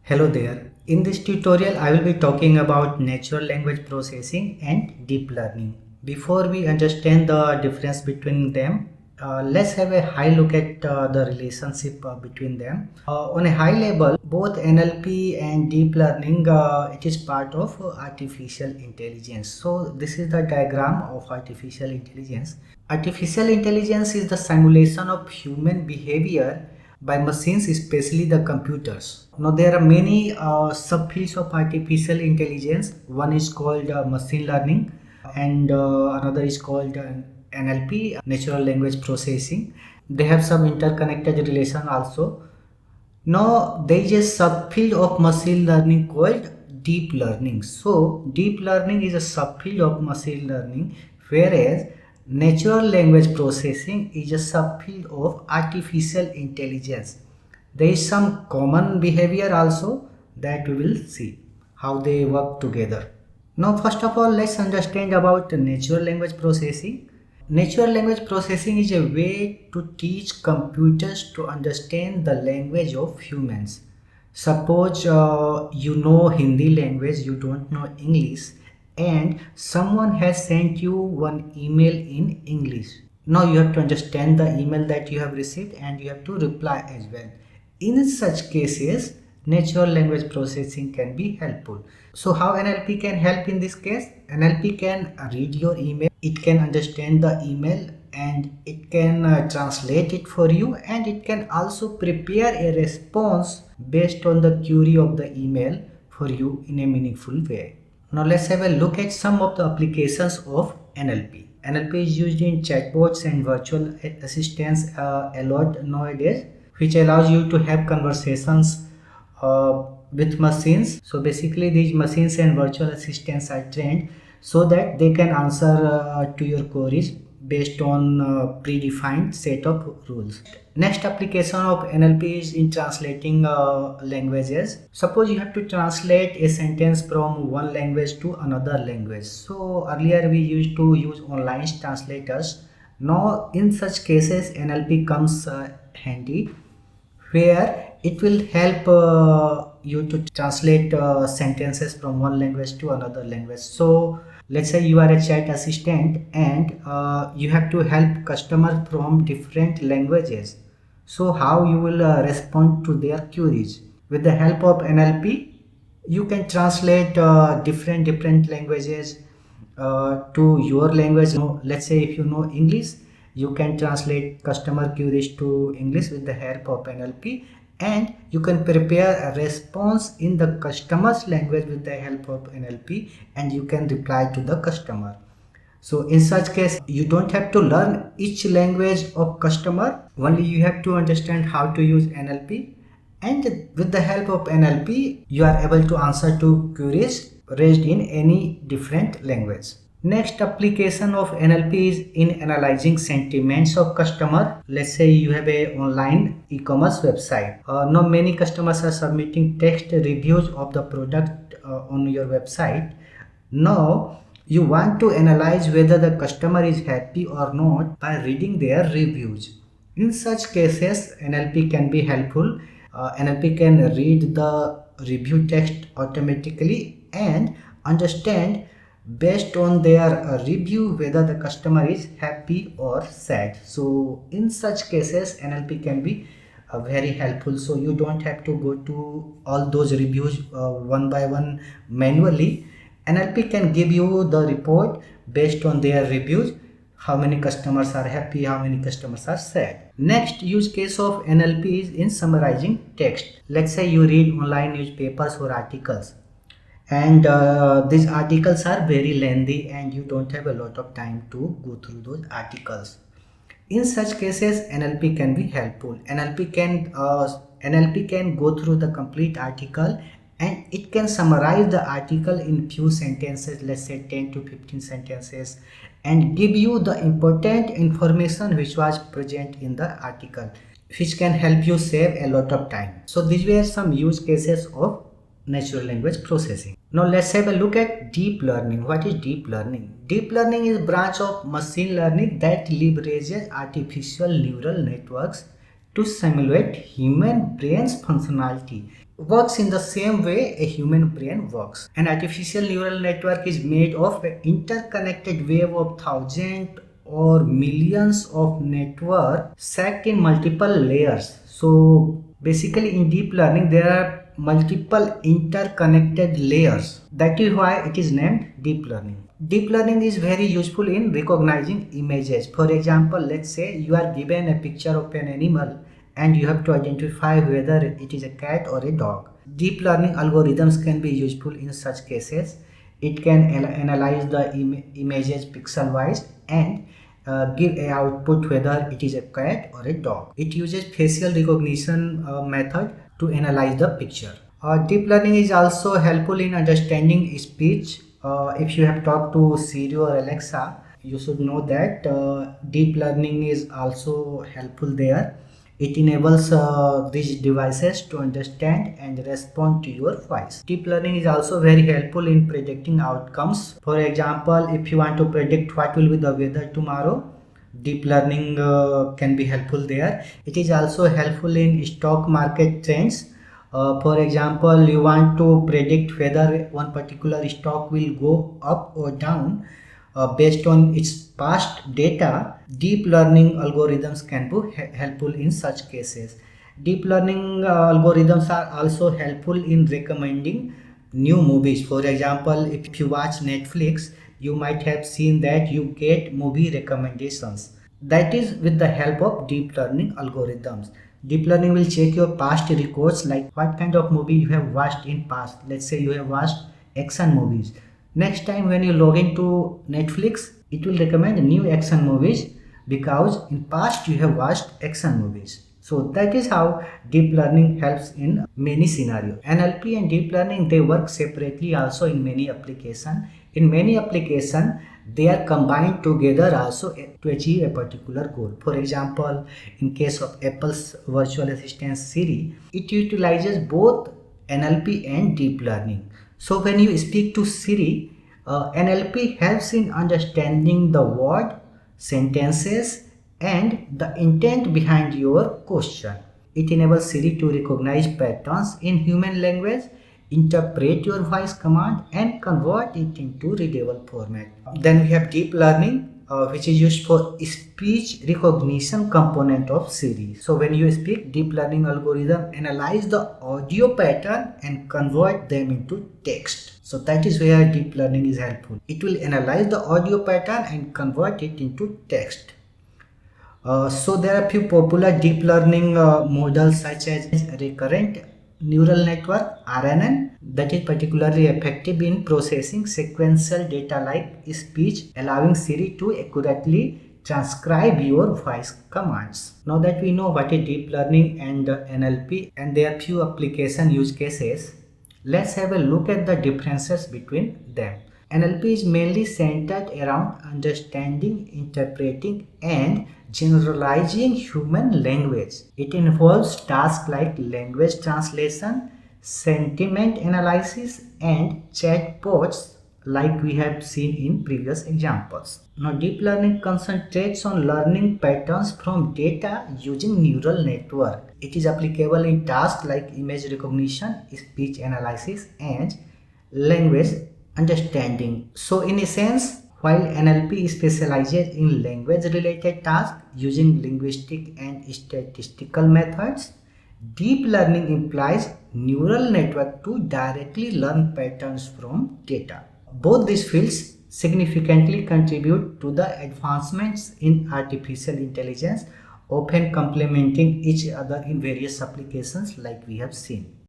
Hello there. In this tutorial, I will be talking about natural language processing and deep learning. Before we understand the difference between them, let's have a high look at the relationship between them. On a high level, both NLP and deep learning, it is part of artificial intelligence. So this is the diagram of artificial intelligence. Artificial intelligence is the simulation of human behavior by machines, especially the computers. Now there are many subfields of artificial intelligence. One is called machine learning, and another is called NLP, natural language processing. They have some interconnected relation also. Now there is a subfield of machine learning called deep learning. So deep learning is a subfield of machine learning, whereas natural language processing is a subfield of artificial intelligence. There is some common behavior also that we will see how they work together. Now first of all, let's understand about natural language processing. Natural language processing is a way to teach computers to understand the language of humans. Suppose you know Hindi language, you don't know English, and someone has sent you one email in English. Now you have to understand the email that you have received and you have to reply as well. In such cases, natural language processing can be helpful. So how NLP can help in this case? NLP can read your email, it can understand the email, and it can translate it for you, and it can also prepare a response based on the query of the email for you in a meaningful way. Now let's have a look at some of the applications of NLP. NLP is used in chatbots and virtual assistants a lot nowadays, which allows you to have conversations with machines. So basically these machines and virtual assistants are trained so that they can answer to your queries based on predefined set of rules. Next application of NLP is in translating languages. Suppose you have to translate a sentence from one language to another language. So earlier we used to use online translators. Now in such cases NLP comes handy, where it will help you to translate sentences from one language to another language. So let's say you are a chat assistant and you have to help customers from different languages. So how you will respond to their queries? With the help of NLP, you can translate different languages to your language. Let's say if you know English, you can translate customer queries to English with the help of NLP, and you can prepare a response in the customer's language with the help of NLP, and you can reply to the customer. So in such case, you don't have to learn each language of customer, only you have to understand how to use NLP, and with the help of NLP you are able to answer to queries raised in any different language. Next application of NLP is in analyzing sentiments of customer. Let's say you have a online e-commerce website. Now many customers are submitting text reviews of the product on your website. Now you want to analyze whether the customer is happy or not by reading their reviews. In such cases, NLP can be helpful. NLP can read the review text automatically and understand based on their review whether the customer is happy or sad. So in such cases, NLP can be very helpful. So you don't have to go to all those reviews one by one manually. NLP can give you the report based on their reviews, how many customers are happy, how many customers are sad. Next use case of NLP is in summarizing text. Let's say you read online newspapers or articles, and these articles are very lengthy and you don't have a lot of time to go through those articles. In such cases, NLP can be helpful. NLP can go through the complete article, and it can summarize the article in few sentences, let's say 10 to 15 sentences, and give you the important information which was present in the article, which can help you save a lot of time. So these were some use cases of natural language processing. Now let's have a look at deep learning. What is deep learning? Deep learning is a branch of machine learning that leverages artificial neural networks to simulate human brain's functionality. works in the same way a human brain works. An artificial neural network is made of an interconnected web of thousands or millions of network stacked in multiple layers. So basically in deep learning there are multiple interconnected layers. That is why it is named deep learning. Deep learning is very useful in recognizing images. For example, let's say you are given a picture of an animal and you have to identify whether it is a cat or a dog. Deep learning algorithms can be useful in such cases. It can analyze the images pixel wise and give a output whether it is a cat or a dog. It uses facial recognition method to analyze the picture. Deep learning is also helpful in understanding speech. If you have talked to Siri or Alexa, you should know that deep learning is also helpful there. It enables these devices to understand and respond to your voice. Deep learning is also very helpful in predicting outcomes. For example, if you want to predict what will be the weather tomorrow, deep learning can be helpful there. It is also helpful in stock market trends. For example, you want to predict whether one particular stock will go up or down based on its past data. Deep learning algorithms can be helpful in such cases. Deep learning algorithms are also helpful in recommending new movies. For example, if you watch Netflix, you might have seen that you get movie recommendations. That is with the help of deep learning algorithms. Deep learning will check your past records, like what kind of movie you have watched in past. Let's say you have watched action movies. Next time when you log into Netflix, it will recommend new action movies because in past you have watched action movies. So that is how deep learning helps in many scenarios. NLP and deep learning, they work separately also in many applications. In many applications, they are combined together also to achieve a particular goal. For example, in case of Apple's virtual assistant Siri, it utilizes both NLP and deep learning. So when you speak to Siri, NLP helps in understanding the word, sentences, and the intent behind your question. It enables Siri to recognize patterns in human language, interpret your voice command, and convert it into readable format. Then we have deep learning, which is used for speech recognition component of Siri. So when you speak, deep learning algorithm analyze the audio pattern and convert them into text. So that is where deep learning is helpful. It will analyze the audio pattern and convert it into text. So there are few popular deep learning models such as recurrent neural network (RNN), that is particularly effective in processing sequential data like speech, allowing Siri to accurately transcribe your voice commands. Now that we know what is deep learning and NLP and there are few application use cases, let's have a look at the differences between them. NLP is mainly centered around understanding, interpreting, and generalizing human language. It involves tasks like language translation, sentiment analysis, and chatbots like we have seen in previous examples. Now, deep learning concentrates on learning patterns from data using neural network. It is applicable in tasks like image recognition, speech analysis, and language understanding. So in a sense, while NLP specializes in language related tasks using linguistic and statistical methods, deep learning implies neural network to directly learn patterns from data. Both these fields significantly contribute to the advancements in artificial intelligence, often complementing each other in various applications like we have seen.